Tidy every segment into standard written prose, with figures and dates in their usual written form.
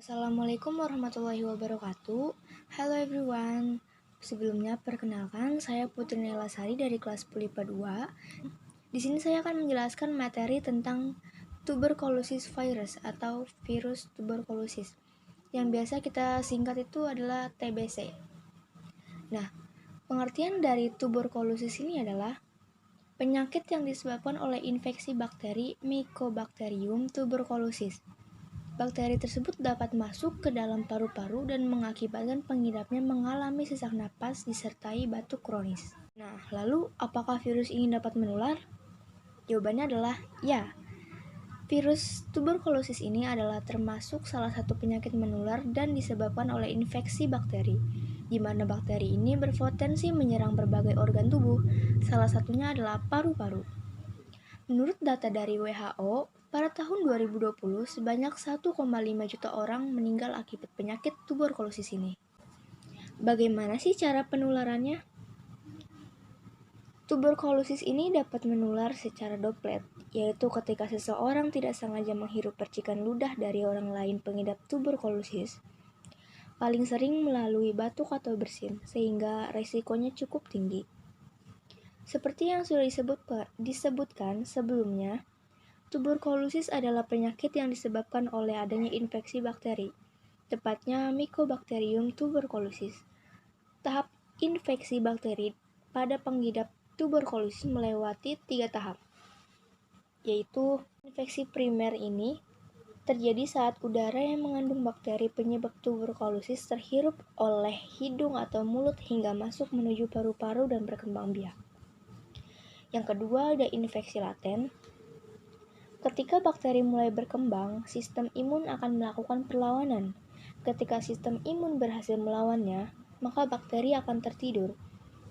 Assalamualaikum warahmatullahi wabarakatuh. Halo everyone. Sebelumnya perkenalkan, saya Putri Nelasari dari kelas IPA 2. Di sini saya akan menjelaskan materi tentang tuberculosis virus atau virus tuberkulosis yang biasa kita singkat itu adalah TBC. Nah, pengertian dari tuberkulosis ini adalah penyakit yang disebabkan oleh infeksi bakteri Mycobacterium tuberculosis. Bakteri tersebut dapat masuk ke dalam paru-paru dan mengakibatkan pengidapnya mengalami sesak napas disertai batuk kronis. Nah, lalu apakah virus ini dapat menular? Jawabannya adalah ya. Virus tuberkulosis ini adalah termasuk salah satu penyakit menular dan disebabkan oleh infeksi bakteri, di mana bakteri ini berpotensi menyerang berbagai organ tubuh, salah satunya adalah paru-paru. Menurut data dari WHO, pada tahun 2020 sebanyak 1,5 juta orang meninggal akibat penyakit tuberkulosis ini. Bagaimana sih cara penularannya? Tuberkulosis ini dapat menular secara droplet, yaitu ketika seseorang tidak sengaja menghirup percikan ludah dari orang lain pengidap tuberkulosis. Paling sering melalui batuk atau bersin, sehingga resikonya cukup tinggi. Seperti yang sudah disebutkan sebelumnya, tuberkulosis adalah penyakit yang disebabkan oleh adanya infeksi bakteri, tepatnya Mycobacterium tuberculosis. Tahap infeksi bakteri pada pengidap tuberkulosis melewati 3 tahap, yaitu infeksi primer ini terjadi saat udara yang mengandung bakteri penyebab tuberkulosis terhirup oleh hidung atau mulut hingga masuk menuju paru-paru dan berkembang biak. Yang kedua ada infeksi laten. Ketika bakteri mulai berkembang, sistem imun akan melakukan perlawanan. Ketika sistem imun berhasil melawannya, maka bakteri akan tertidur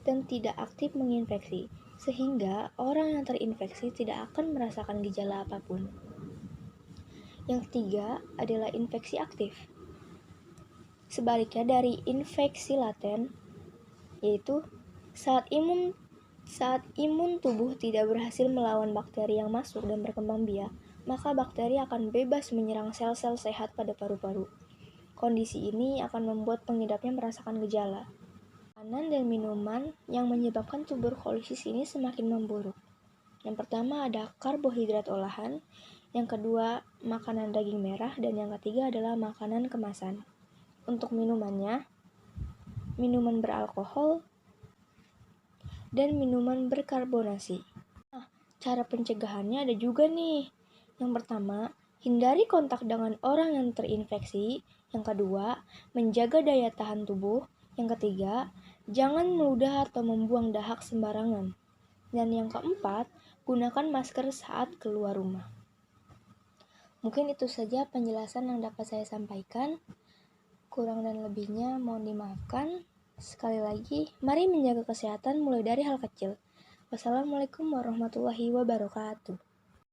dan tidak aktif menginfeksi, sehingga orang yang terinfeksi tidak akan merasakan gejala apapun. Yang ketiga adalah infeksi aktif. Sebaliknya dari infeksi laten, yaitu saat imun tubuh tidak berhasil melawan bakteri yang masuk dan berkembang biak, maka bakteri akan bebas menyerang sel-sel sehat pada paru-paru. Kondisi ini akan membuat pengidapnya merasakan gejala. Makanan dan minuman yang menyebabkan tuberkulosis ini semakin memburuk. Yang pertama ada karbohidrat olahan, yang kedua makanan daging merah, dan yang ketiga adalah makanan kemasan. Untuk minumannya, minuman beralkohol dan minuman berkarbonasi. Nah, cara pencegahannya ada juga nih. Yang pertama, hindari kontak dengan orang yang terinfeksi. Yang kedua, menjaga daya tahan tubuh. Yang ketiga, jangan meludah atau membuang dahak sembarangan. Dan yang keempat, gunakan masker saat keluar rumah. Mungkin itu saja penjelasan yang dapat saya sampaikan. Kurang dan lebihnya mohon dimaafkan. Sekali lagi, mari menjaga kesehatan mulai dari hal kecil. Wassalamualaikum warahmatullahi wabarakatuh.